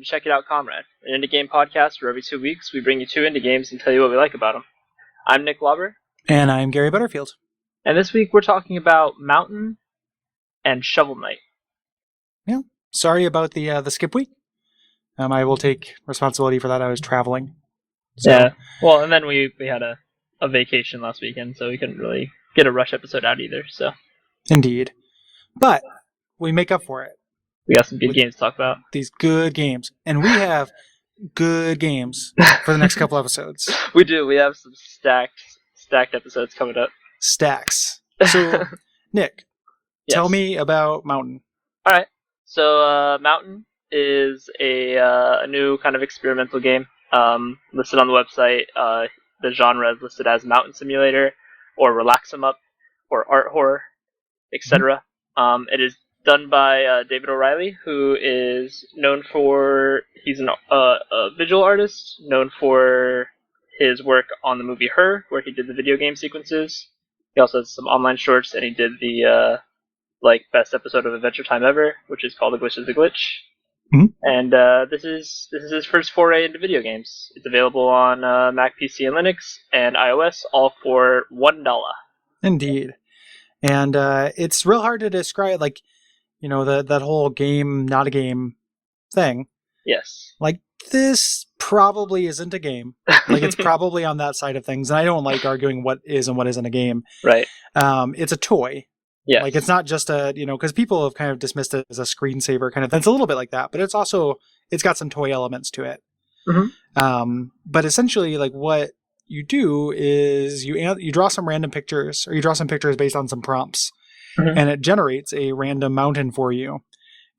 to Check It Out, Comrade, an indie game podcast where every 2 weeks we bring you 2 indie games and tell you what we like about them. I'm Nick Lauber. And I'm Gary Butterfield. And this week we're talking about Mountain and Shovel Knight. Yeah, sorry about the skip week. I will take responsibility for that. I was traveling. So. Yeah, well, and then we had a vacation last weekend, so we couldn't really get a rush episode out either. So Indeed. But we make up for it. We got some good games to talk about. These good games. And we have good games for the next couple episodes. We do. We have some stacked episodes coming up. Stacks. So, Nick, Tell me about Mountain. All right. So, Mountain is a new kind of experimental game. Listed on the website. The genre is listed as Mountain Simulator, or Relax 'em Up, or Art Horror, etc. It is done by David O'Reilly, who is known for, he's a visual artist, known for his work on the movie Her, where he did the video game sequences. He also has some online shorts, and he did the best episode of Adventure Time ever, which is called A Glitch is a Glitch. Mm-hmm. And this is his first foray into video games. It's available on Mac, PC, and Linux, and iOS, all for $1. Indeed. And it's real hard to describe, that whole game, not a game thing. Yes. This probably isn't a game. It's probably on that side of things. And I don't like arguing what is and what isn't a game. Right. It's a toy. Yeah. It's not just because people have kind of dismissed it as a screensaver kind of thing. It's a little bit like that, but it's got some toy elements to it. Mm-hmm. But essentially, what you do is you draw some random pictures, or you draw some pictures based on some prompts. Mm-hmm. And it generates a random mountain for you.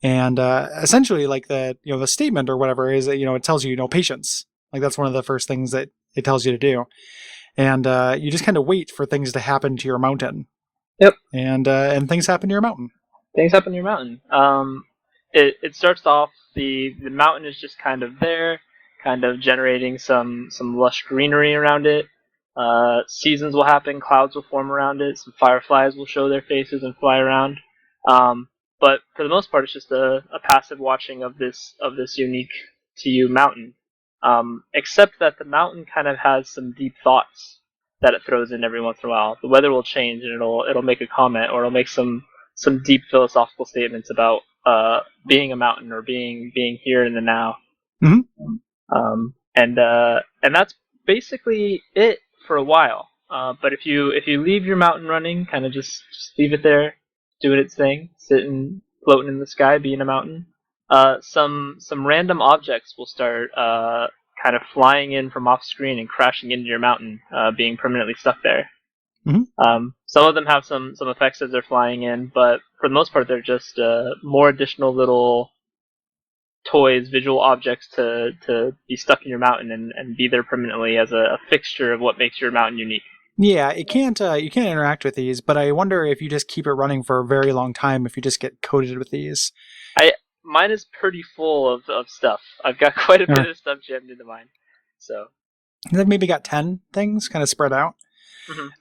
And essentially, the statement or whatever is that, it tells you, patience. That's one of the first things that it tells you to do. And you just kind of wait for things to happen to your mountain. Yep. And things happen to your mountain. Things happen to your mountain. It starts off, the mountain is just kind of there, kind of generating some lush greenery around it. Seasons will happen, clouds will form around it, some fireflies will show their faces and fly around. But for the most part, it's just a passive watching of this unique to you mountain. Except that the mountain kind of has some deep thoughts that it throws in every once in a while. The weather will change and it'll make a comment, or it'll make some deep philosophical statements about being a mountain, or being here in the now. Mm-hmm. And that's basically it for a while. But if you leave your mountain running, kind of just leave it there, doing its thing, sitting, floating in the sky, being a mountain, some random objects will start kind of flying in from off screen and crashing into your mountain, being permanently stuck there. Mm-hmm. Some of them have some effects as they're flying in, but for the most part, they're just more additional little toys, visual objects to be stuck in your mountain and be there permanently as a fixture of what makes your mountain unique. Yeah, you can't interact with these, but I wonder if you just keep it running for a very long time, if you just get coated with these. Mine is pretty full of stuff. I've got quite a bit of stuff jammed into mine. So I've maybe got 10 things kind of spread out.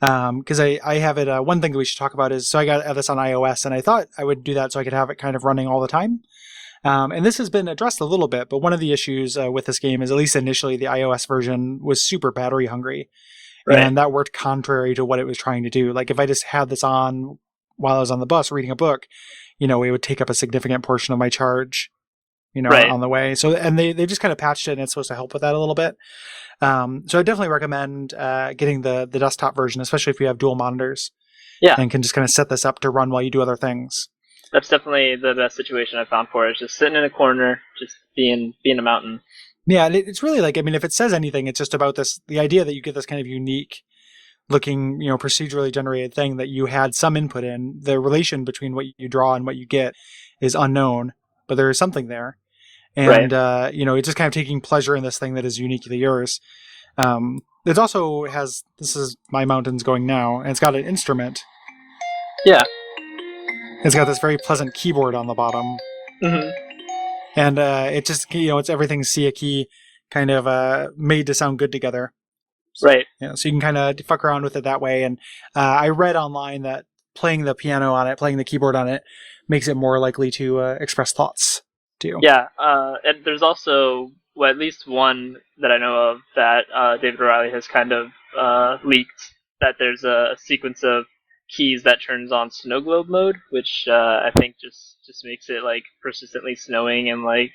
Because I have it, one thing that we should talk about is, so I got this on iOS, and I thought I would do that so I could have it kind of running all the time. And this has been addressed a little bit, but one of the issues with this game is, at least initially, the iOS version was super battery hungry. Right. And that worked contrary to what it was trying to do. If I just had this on while I was on the bus reading a book, it would take up a significant portion of my charge, right. on the way. So, and they just kind of patched it, and it's supposed to help with that a little bit. So I definitely recommend getting the desktop version, especially if you have dual monitors. Yeah. And can just kind of set this up to run while you do other things. That's definitely the best situation I've found for it. It's just sitting in a corner, just being a mountain. Yeah, it's really if it says anything, it's just about the idea that you get this kind of unique looking, procedurally generated thing that you had some input in. The relation between what you draw and what you get is unknown, but there is something there. And, right. It's just kind of taking pleasure in this thing that is uniquely yours. It also has, this is my mountain's going now, and it's got an instrument. Yeah. It's got this very pleasant keyboard on the bottom. Mm-hmm. And it just, it's everything C a key kind of made to sound good together. Right. So you can kind of fuck around with it that way. And I read online that playing the piano on it, playing the keyboard on it, makes it more likely to express thoughts too. Yeah, and there's also at least one that I know of that David O'Reilly has kind of leaked, that there's a sequence of keys that turns on snow globe mode, which I think just makes it like persistently snowing and like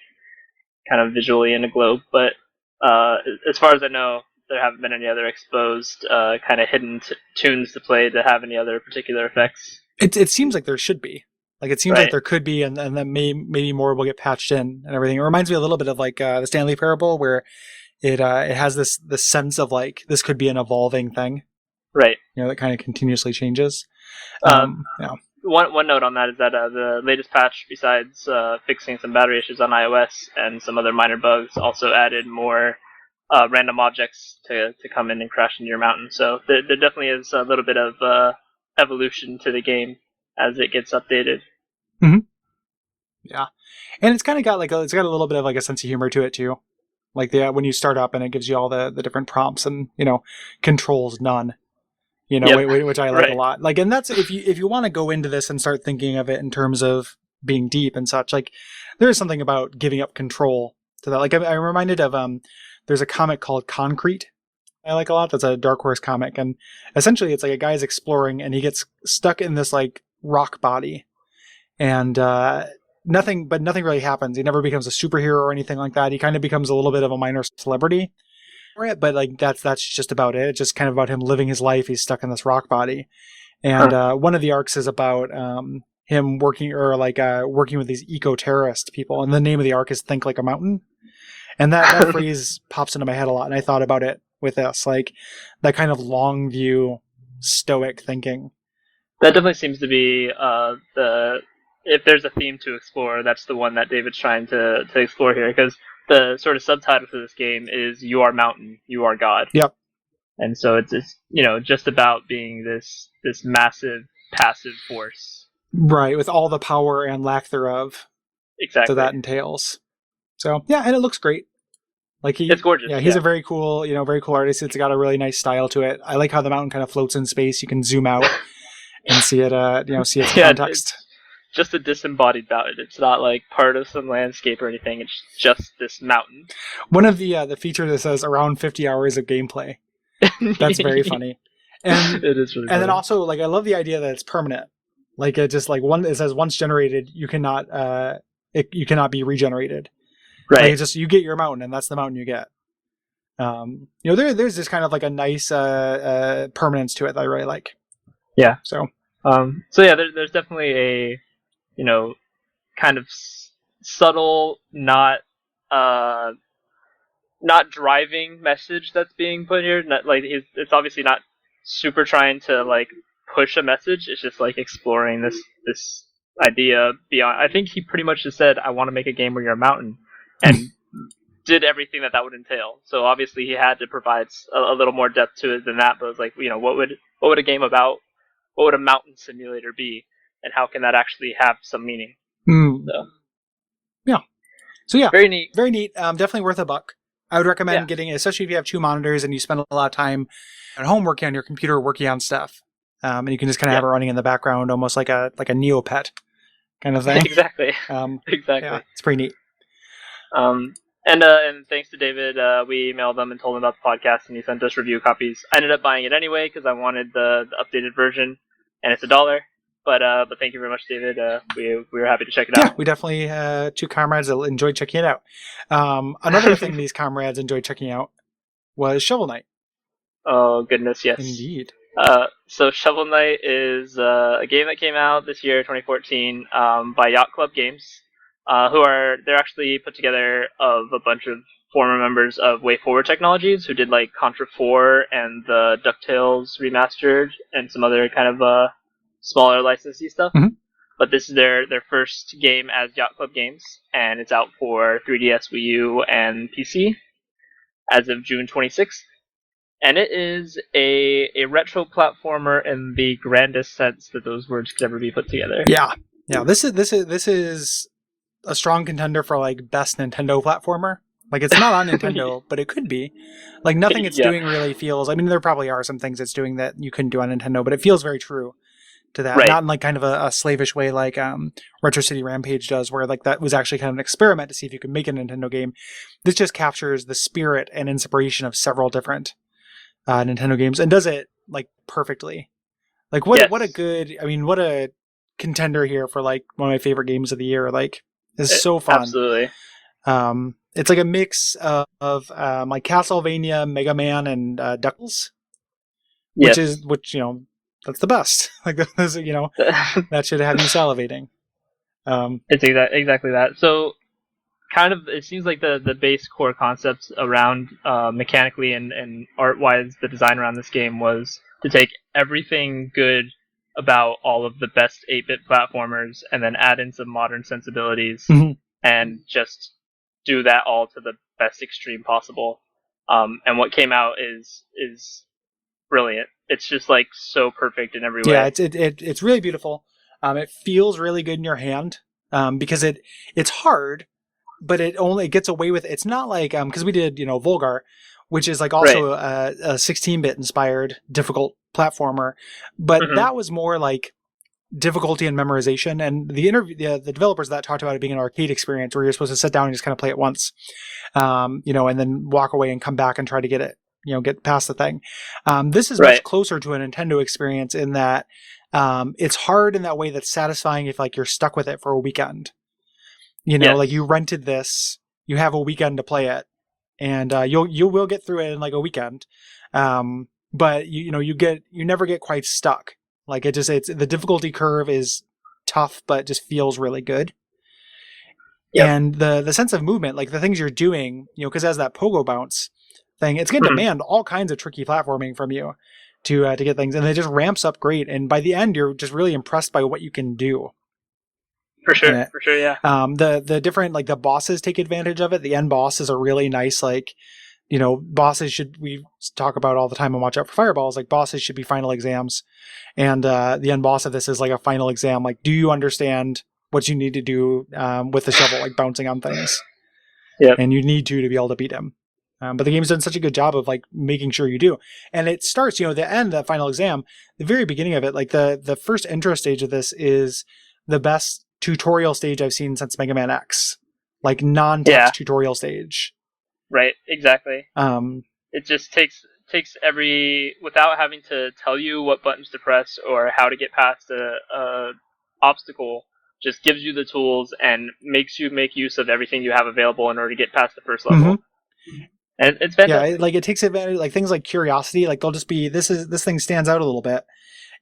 kind of visually in a globe. But as far as I know, there haven't been any other exposed kind of hidden tunes to play to have any other particular effects. It seems like there should be. Like, it seems like Right. there could be, and then maybe more will get patched in and everything. It reminds me a little bit of like the Stanley Parable, where it has this sense of like this could be an evolving thing, Right. that kind of continuously changes. Yeah. One note on that is that the latest patch, besides fixing some battery issues on iOS and some other minor bugs, also added more random objects to come in and crash into your mountain. So there definitely is a little bit of evolution to the game as it gets updated. Mm-hmm. Yeah, and it's kind of got it's got a little bit of like a sense of humor to it too. Like when you start up and it gives you all the different prompts and controls none. Yep. Which I like Right. a lot. Like, and that's if you want to go into this and start thinking of it in terms of being deep and such. Like, there is something about giving up control to that. Like, I'm reminded of there's a comic called Concrete I like a lot. That's a Dark Horse comic, and essentially it's like a guy's exploring and he gets stuck in this like rock body, and nothing really happens. He never becomes a superhero or anything like that. He kind of becomes a little bit of a minor celebrity. But like that's just about it. It's just kind of about him living his life. He's stuck in this rock body, and one of the arcs is about him working working with these eco-terrorist people. And the name of the arc is "Think Like a Mountain," and that phrase pops into my head a lot. And I thought about it with this, like that kind of long view, stoic thinking. That definitely seems to be if there's a theme to explore, that's the one that David's trying to explore here, because the sort of subtitle to this game is "You are mountain, you are God." Yep. And so it's just about being this massive passive force. Right, with all the power and lack thereof. Exactly. That entails. So yeah, and it looks great. Like it's gorgeous. Yeah, he's a very cool, very cool artist. It's got a really nice style to it. I like how the mountain kind of floats in space. You can zoom out and see it, see its context. It's just a disembodied mountain. It's not like part of some landscape or anything. It's just this mountain. One of the features that says around 50 hours of gameplay. That's very funny. And it is really funny. And then also, like, I love the idea that it's permanent. Like, it just it says once generated, you cannot be regenerated. Right. Like, it's just you get your mountain, and that's the mountain you get. There's this kind of like a nice permanence to it that I really like. Yeah. So yeah, there's definitely a kind of subtle, not driving message that's being put here. Not like it's obviously not super trying to like push a message. It's just like exploring this idea beyond. I think he pretty much just said, "I want to make a game where you're a mountain," and did everything that would entail. So obviously he had to provide a little more depth to it than that. But it was like, what would a game about? What would a mountain simulator be, and how can that actually have some meaning? So yeah, very neat. Very neat. Definitely worth $1. I would recommend getting it, especially if you have 2 monitors and you spend a lot of time at home working on your computer, working on stuff, and you can just kind of have it running in the background, almost like a Neopet kind of thing. Exactly. Exactly. Yeah, it's pretty neat. And thanks to David, we emailed them and told him about the podcast, and he sent us review copies. I ended up buying it anyway because I wanted the updated version, and it's $1. But thank you very much, David. We were happy to check it out. Yeah, we definitely 2 comrades that enjoyed checking it out. Another thing these comrades enjoyed checking out was Shovel Knight. Oh Yes. goodness, yes. Indeed. So Shovel Knight is a game that came out this year, 2014, by Yacht Club Games, they're actually put together of a bunch of former members of Way Forward Technologies who did like Contra 4 and the DuckTales remastered and some other kind of smaller licensee stuff. Mm-hmm. But this is their first game as Yacht Club Games, and it's out for 3DS, Wii U, and PC as of June 26th. And it is a retro platformer in the grandest sense that those words could ever be put together. Yeah. This is a strong contender for like best Nintendo platformer. Like, it's not on Nintendo, but it could be. Like, nothing it's doing really feels. I mean, there probably are some things it's doing that you couldn't do on Nintendo, but it feels very true to that, Right. not in like kind of a slavish way like Retro City Rampage does, where like that was actually kind of an experiment to see if you could make a Nintendo game. This just captures the spirit and inspiration of several different Nintendo games and does it like perfectly. Like what Yes. what a good, I mean, what a contender here for like one of my favorite games of the year. Like it's so fun. Absolutely. It's like a mix of like Castlevania, Mega Man, and DuckTales, Yes. which that's the best. Like those, that should have you salivating. It's exactly that. So kind of it seems like the base core concepts around mechanically and art wise the design around this game was to take everything good about all of the best 8-bit platformers and then add in some modern sensibilities and just do that all to the best extreme possible. And what came out is brilliant. It's just like so perfect in every Yeah, way. it's really beautiful. It feels really good in your hand because it's hard, but it gets away with it. It's not like because we did Volgar, which is like Right. also a 16-bit inspired difficult platformer, but Mm-hmm. that was more like difficulty and memorization. And the developers of that talked about it being an arcade experience where you're supposed to sit down and just kind of play it once, and then walk away and come back and try to get it, get past the thing. This is much Right. closer to a Nintendo experience in that it's hard in that way that's satisfying if like you're stuck with it for a weekend. Yes. Like you rented this, you have a weekend to play it, and you will get through it in like a weekend. But you never get quite stuck. Like it's the difficulty curve is tough, but just feels really good. Yep. And the sense of movement, like the things you're doing, because as that pogo bounce thing, it's going to Mm-hmm. demand all kinds of tricky platforming from you to get things, and it just ramps up great. And by the end, you're just really impressed by what you can do For in sure. it. For sure. Yeah. The different like the bosses take advantage of it. The end boss is a really nice like bosses we talk about all the time and watch out for fireballs. Like bosses should be final exams, and the end boss of this is like a final exam. Like, do you understand what you need to do with the shovel, like bouncing on things? Yep. And you need to be able to beat him. But the game's done such a good job of like making sure you do. And it starts, the end, that final exam, the very beginning of it, like the first intro stage of this is the best tutorial stage I've seen since Mega Man X, like non-text Yeah. tutorial stage. Right. Exactly. Um, It just takes every without having to tell you what buttons to press or how to get past a obstacle. Just gives you the tools and makes you make use of everything you have available in order to get past the first level. mm-hmm. And it's Yeah, fantastic. it takes advantage, like things like curiosity, like they'll just be, this thing stands out a little bit.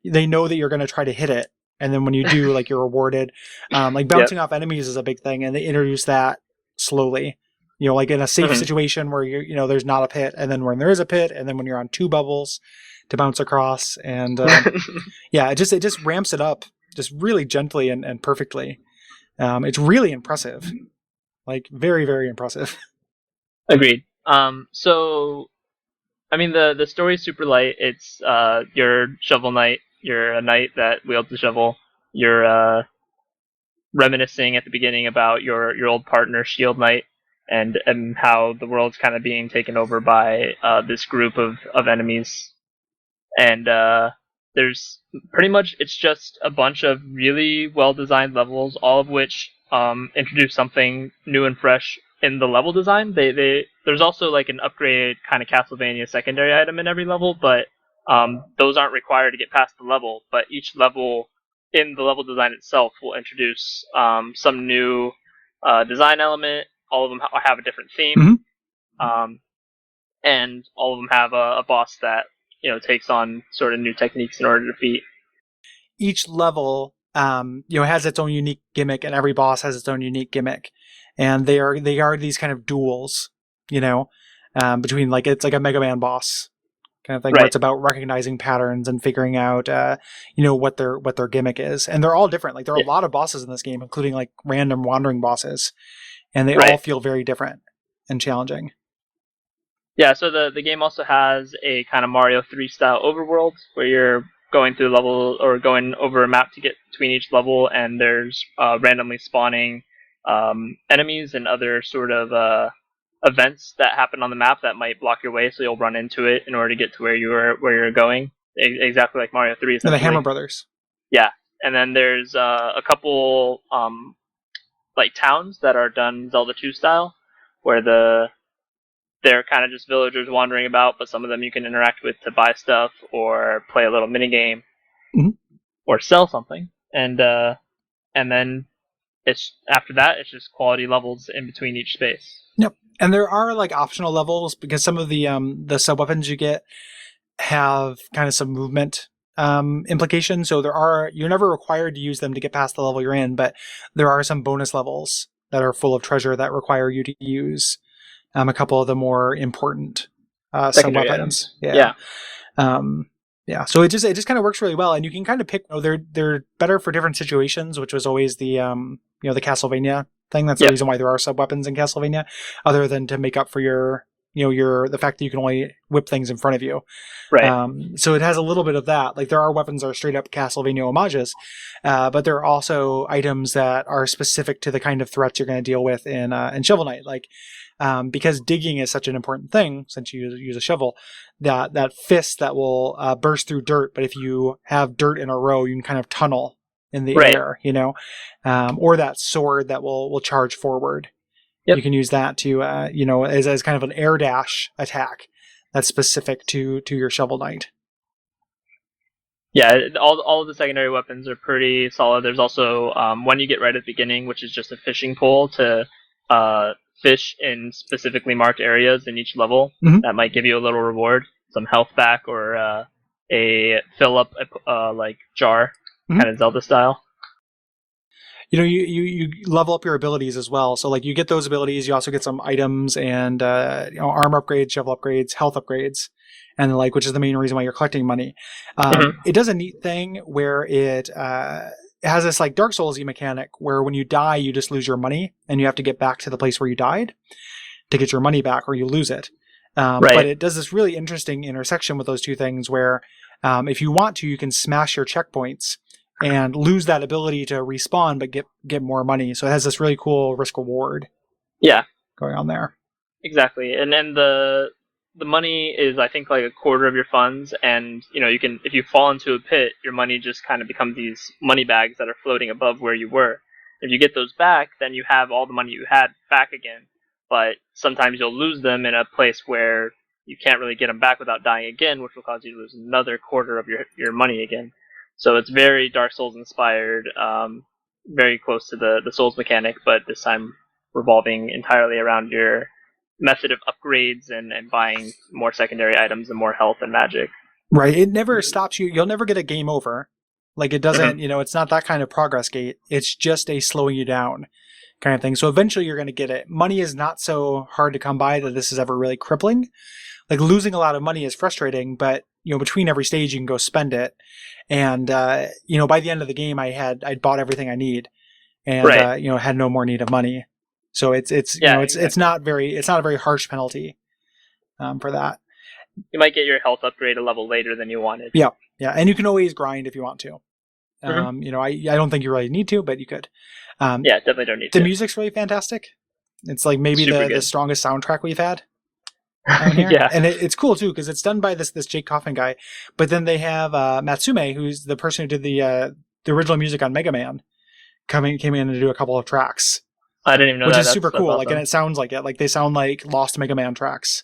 They know that you're going to try to hit it. And then when you do, like you're rewarded. Like Yep. bouncing off enemies is a big thing. And they introduce that slowly, like in a safe Mm-hmm. situation where there's not a pit. And then when there is a pit, and then when you're on two bubbles to bounce across. And yeah, it just ramps it up just really gently and perfectly. It's really impressive. Like very, very impressive. Agreed. So I mean the story's super light. It's you're Shovel Knight. You're a knight that wields a shovel. You're reminiscing at the beginning about your old partner Shield Knight and how the world's kind of being taken over by this group of enemies. And there's pretty much it's just a bunch of really well designed levels, all of which introduce something new and fresh in the level design. They there's also like an upgraded kind of Castlevania secondary item in every level, but those aren't required to get past the level. But each level in the level design itself will introduce some new design element. All of them have a different theme. Mm-hmm. And all of them have a boss that takes on sort of new techniques in order to defeat. Each level has its own unique gimmick, and every boss has its own unique gimmick, and they are these kind of duels, between like it's like a Mega Man boss kind of thing where Right. it's about recognizing patterns and figuring out what their gimmick is, and they're all different. Like there are Yeah. a lot of bosses in this game, including like random wandering bosses, and they all Right. feel very different and challenging. Yeah. So the game also has a kind of Mario 3 style overworld where you're going through level or going over a map to get between each level, and there's randomly spawning enemies and other sort of events that happen on the map that might block your way, so you'll run into it in order to get to where you're going. Exactly like Mario 3, And the Hammer essentially. Brothers. Yeah, and then there's a couple like towns that are done Zelda 2 style, where they're kind of just villagers wandering about, but some of them you can interact with to buy stuff or play a little mini game or sell something, and then it's after that it's just quality levels in between each space. Yep. And there are like optional levels because some of the sub weapons you get have kind of some movement implications. So you're never required to use them to get past the level you're in, but there are some bonus levels that are full of treasure that require you to use a couple of the more important sub weapons. Yeah. Yeah. So it just kind of works really well, and you can kind of pick. They're better for different situations, which was always the the Castlevania thing. That's the reason why there are sub weapons in Castlevania, other than to make up for the fact that you can only whip things in front of you. Right. So it has a little bit of that. Like there are weapons that are straight up Castlevania homages, but there are also items that are specific to the kind of threats you're going to deal with in Shovel Knight. Like because digging is such an important thing, since you use a shovel, that fist that will burst through dirt. But if you have dirt in a row, you can kind of tunnel in the air, or that sword that will charge forward. Yep. You can use that to, as kind of an air dash attack that's specific to your Shovel Knight. Yeah, all of the secondary weapons are pretty solid. There's also one you get right at the beginning, which is just a fishing pole to fish in specifically marked areas in each level. Mm-hmm. That might give you a little reward, some health back, or a fill up like jar, kind of Zelda style. You level up your abilities as well. So like you get those abilities, you also get some items and arm upgrades, shovel upgrades, health upgrades, and which is the main reason why you're collecting money. It does a neat thing where it has this like Dark Souls-y mechanic where when you die, you just lose your money and you have to get back to the place where you died to get your money back, or you lose it. But it does this really interesting intersection with those two things where if you want to, you can smash your checkpoints and lose that ability to respawn, but get more money. So it has this really cool risk reward. Yeah, going on there. Exactly, and then the money is I think like a quarter of your funds, and you can, if you fall into a pit, your money just kind of becomes these money bags that are floating above where you were. If you get those back, then you have all the money you had back again. But sometimes you'll lose them in a place where you can't really get them back without dying again, which will cause you to lose another quarter of your money again. So it's very Dark Souls inspired, very close to the Souls mechanic, but this time revolving entirely around your method of upgrades and buying more secondary items and more health and magic. Right. It never stops you. You'll never get a game over. Like it doesn't, it's not that kind of progress gate. It's just a slowing you down kind of thing. So eventually you're going to get it. Money is not so hard to come by that this is ever really crippling. Like losing a lot of money is frustrating, but between every stage you can go spend it. And, by the end of the game I'd bought everything I need and, had no more need of money. So it's not a very harsh penalty, for that. You might get your health upgrade a level later than you wanted. Yeah. Yeah. And you can always grind if you want to. I don't think you really need to, but you could. Definitely don't need to. The music's really fantastic. It's like maybe the strongest soundtrack we've had. Here. Yeah. And it's cool too, because it's done by this Jake Kaufman guy, but then they have Matsume, who's the person who did the original music on Mega Man, came in to do a couple of tracks. I didn't even know which that. Which is super cool. Awesome. And it sounds like it. Like they sound like lost Mega Man tracks.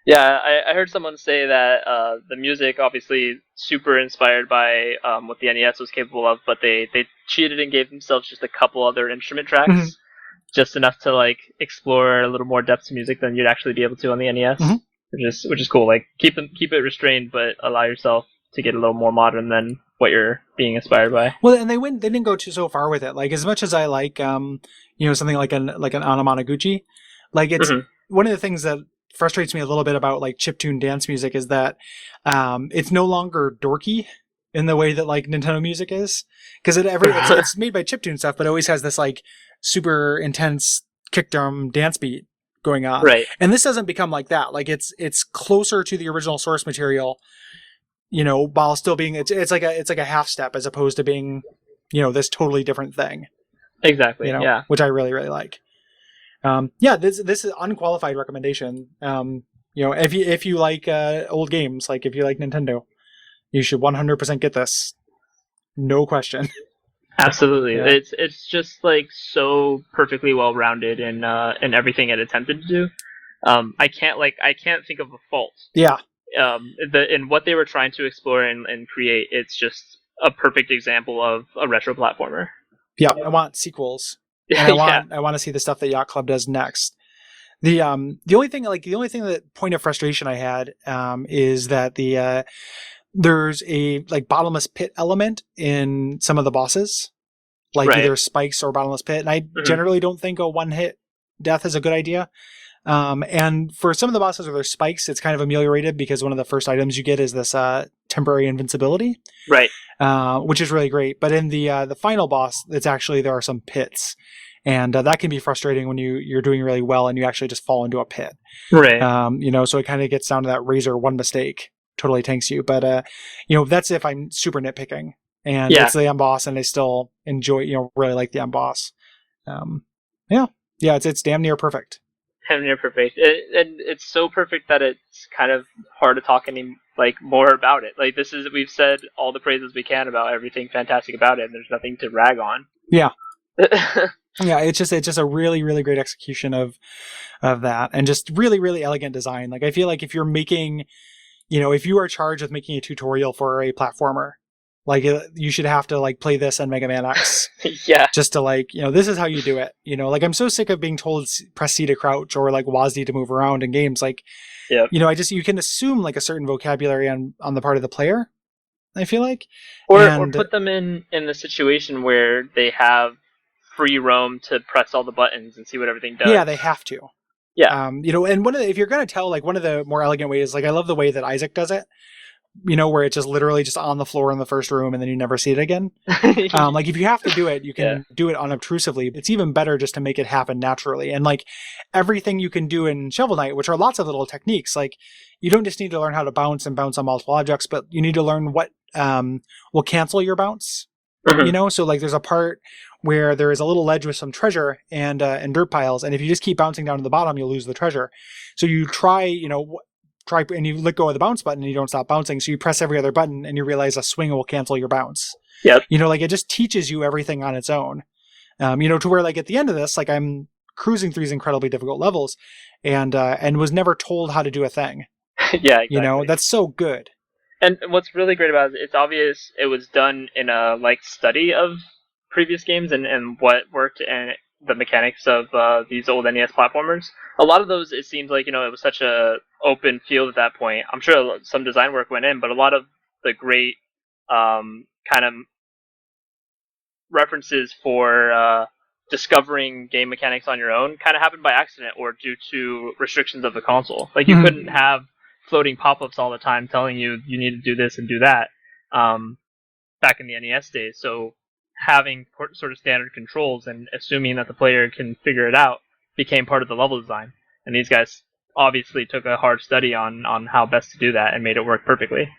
Yeah, I heard someone say that the music, obviously super inspired by what the NES was capable of, but they cheated and gave themselves just a couple other instrument tracks. Just enough to explore a little more depth to music than you'd actually be able to on the NES, which is cool. Like keep it restrained, but allow yourself to get a little more modern than what you're being inspired by. Well, and they didn't go so far with it. Like as much as I like something like an Anamanaguchi, like it's one of the things that frustrates me a little bit about chiptune dance music is that it's no longer dorky in the way that Nintendo music is, because it's made by chiptune stuff, but it always has this super intense kick drum dance beat going on. Right. And this doesn't become like that. It's closer to the original source material, while still being it's like a half step as opposed to being, this totally different thing. Exactly. Yeah. Which I really, really like. This is unqualified recommendation. If you like old games, if you like Nintendo, you should 100% get this. No question. Absolutely, Yeah. it's just like so perfectly well rounded in everything it attempted to do. I can't think of a fault. Yeah. In what they were trying to explore and create, it's just a perfect example of a retro platformer. Yeah. I want sequels. And Yeah, I want to see the stuff that Yacht Club does next. The only thing that point of frustration I had is that there's a like bottomless pit element in some of the bosses, like right. either spikes or bottomless pit, and I Hmm. generally don't think a one hit death is a good idea. And for some of the bosses where there's spikes, it's kind of ameliorated because one of the first items you get is this temporary invincibility, Right. which is really great. But in the final boss, it's actually there are some pits, and that can be frustrating when you're doing really well and you actually just fall into a pit. Right. So it kind of gets down to that razor one mistake totally tanks you. But that's if I'm super nitpicking, and Yeah. it's the end boss, and I still enjoy, really like the end boss. Um, yeah, yeah, it's damn near perfect. Damn near perfect. And it's so perfect that it's kind of hard to talk any like more about it. Like this is we've said all the praises we can about everything fantastic about it, and there's nothing to rag on. Yeah. Yeah, it's just a really really great execution of that, and just really really elegant design. Like I feel like if you're making, if you are charged with making a tutorial for a platformer, like you should have to like play this and Mega Man X Yeah. just to like, this is how you do it. Like I'm so sick of being told press C to crouch or like WASD to move around in games. Like, Yep. you can assume like a certain vocabulary on the part of the player, I feel like. Or And put them in the situation where they have free roam to press all the buttons and see what everything yeah, does. they have to. Yeah. And if you're going to tell, like one of the more elegant ways, like I love the way that Isaac does it, where it's just literally just on the floor in the first room and then you never see it again. Like if you have to do it, you can do it unobtrusively. It's even better just to make it happen naturally. And like everything you can do in Shovel Knight, which are lots of little techniques, like you don't just need to learn how to bounce and bounce on multiple objects, but you need to learn what will cancel your bounce. Mm-hmm. So like there's a part where there is a little ledge with some treasure and dirt piles, and if you just keep bouncing down to the bottom, you'll lose the treasure. So you try and you let go of the bounce button and you don't stop bouncing. So you press every other button and you realize a swing will cancel your bounce. Yep. Like it just teaches you everything on its own. To where like at the end of this, like I'm cruising through these incredibly difficult levels and was never told how to do a thing. Yeah, exactly. That's so good. And what's really great about it, it's obvious it was done in a like study of previous games and what worked and the mechanics of these old NES platformers. A lot of those, it seems like it was such a open field at that point. I'm sure some design work went in, but a lot of the great kind of references for discovering game mechanics on your own kind of happened by accident or due to restrictions of the console. Like you couldn't have floating pop-ups all the time telling you need to do this and do that back in the NES days. So having sort of standard controls and assuming that the player can figure it out became part of the level design. And these guys obviously took a hard study on how best to do that and made it work perfectly.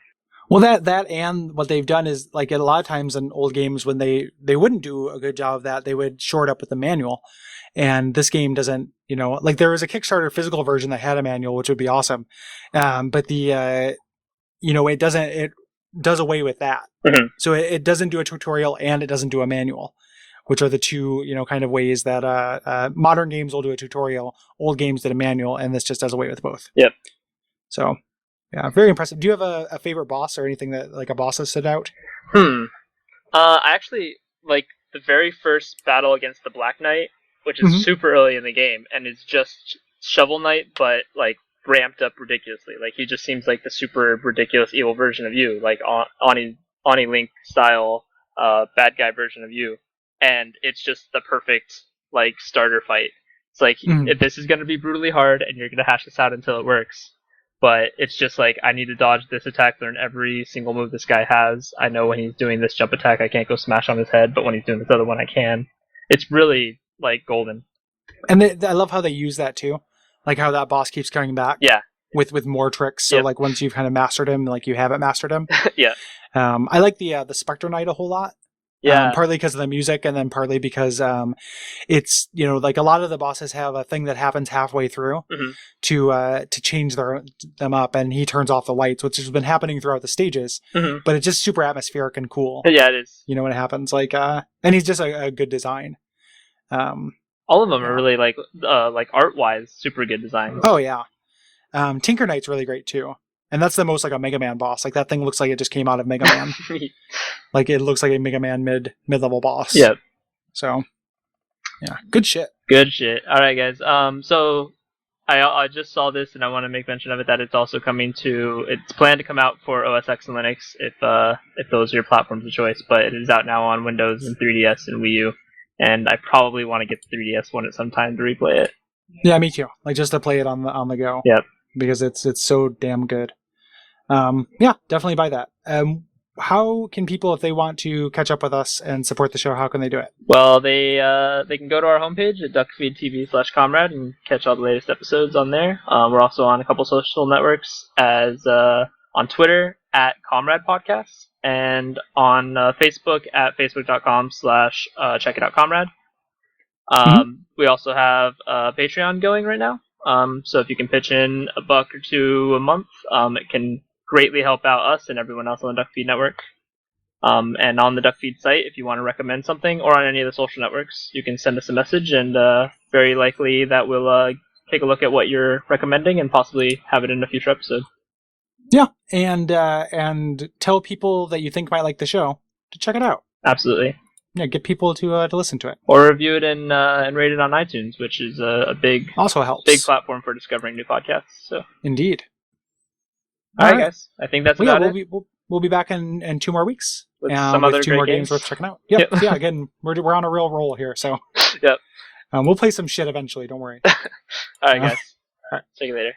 Well, that and what they've done is like a lot of times in old games when they wouldn't do a good job of that, they would short up with the manual. And this game doesn't, like there was a Kickstarter physical version that had a manual, which would be awesome. But it does away with that. Mm-hmm. So it doesn't do a tutorial and it doesn't do a manual, which are the two, kind of ways that modern games will do a tutorial, old games did a manual, and this just does away with both. Yep. So, yeah, very impressive. Do you have a favorite boss or anything that like a boss has stood out? I actually like the very first battle against the Black Knight, which is super early in the game, and is just Shovel Knight, but like ramped up ridiculously. Like he just seems like the super ridiculous evil version of you, like Ani Link style bad guy version of you, and it's just the perfect like starter fight. It's like if this is going to be brutally hard, and you're going to hash this out until it works. But it's just like, I need to dodge this attack, learn every single move this guy has. I know when he's doing this jump attack, I can't go smash on his head, but when he's doing this other one, I can. It's really, like, golden. And I love how they use that, too. Like, how that boss keeps coming back. Yeah. With more tricks. So, like, once you've kind of mastered him, like, you haven't mastered him. Yeah. I like the Spectre Knight a whole lot. Yeah. Partly because of the music, and then partly because it's, you know, like a lot of the bosses have a thing that happens halfway through to change them up, and he turns off the lights, which has been happening throughout the stages. But it's just super atmospheric and cool. Yeah, it is. You know, when it happens, like, and he's just a good design. All of them are really like art wise, super good designs. Oh yeah. Tinker Knight's really great too. And that's the most like a Mega Man boss. Like that thing looks like it just came out of Mega Man. Like it looks like a Mega Man mid-level boss. Yep. So, yeah, good shit. Good shit. All right, guys. So I just saw this and I want to make mention of it that it's also coming to. It's planned to come out for OS X and Linux if those are your platforms of choice. But it is out now on Windows and 3DS and Wii U. And I probably want to get the 3DS one at some time to replay it. Yeah, me too. Like just to play it on the go. Yep. Because it's so damn good. Yeah, definitely buy that. How can people, if they want to catch up with us and support the show, how can they do it? Well, they can go to our homepage at Duckfeed.tv/comrade and catch all the latest episodes on there. We're also on a couple social networks as on Twitter at Comrade Podcast and on Facebook at facebook.com/checkitoutcomrade. We also have Patreon going right now. So if you can pitch in $1 or $2 a month, it can greatly help out us and everyone else on the Duckfeed network. And on the Duckfeed site, if you want to recommend something, or on any of the social networks, you can send us a message, and very likely that we'll take a look at what you're recommending and possibly have it in a future episode. Yeah, and tell people that you think might like the show to check it out. Absolutely. Yeah, get people to listen to it, or review it and rate it on iTunes, which is a big also helps big platform for discovering new podcasts. So indeed. All right, guys. I think that's about it. We'll be back in 2 more weeks with some other 2 more games worth checking out. Yep. Yeah. Again, we're on a real roll here, so yep. We'll play some shit eventually. Don't worry. All right, guys. All right. See you later.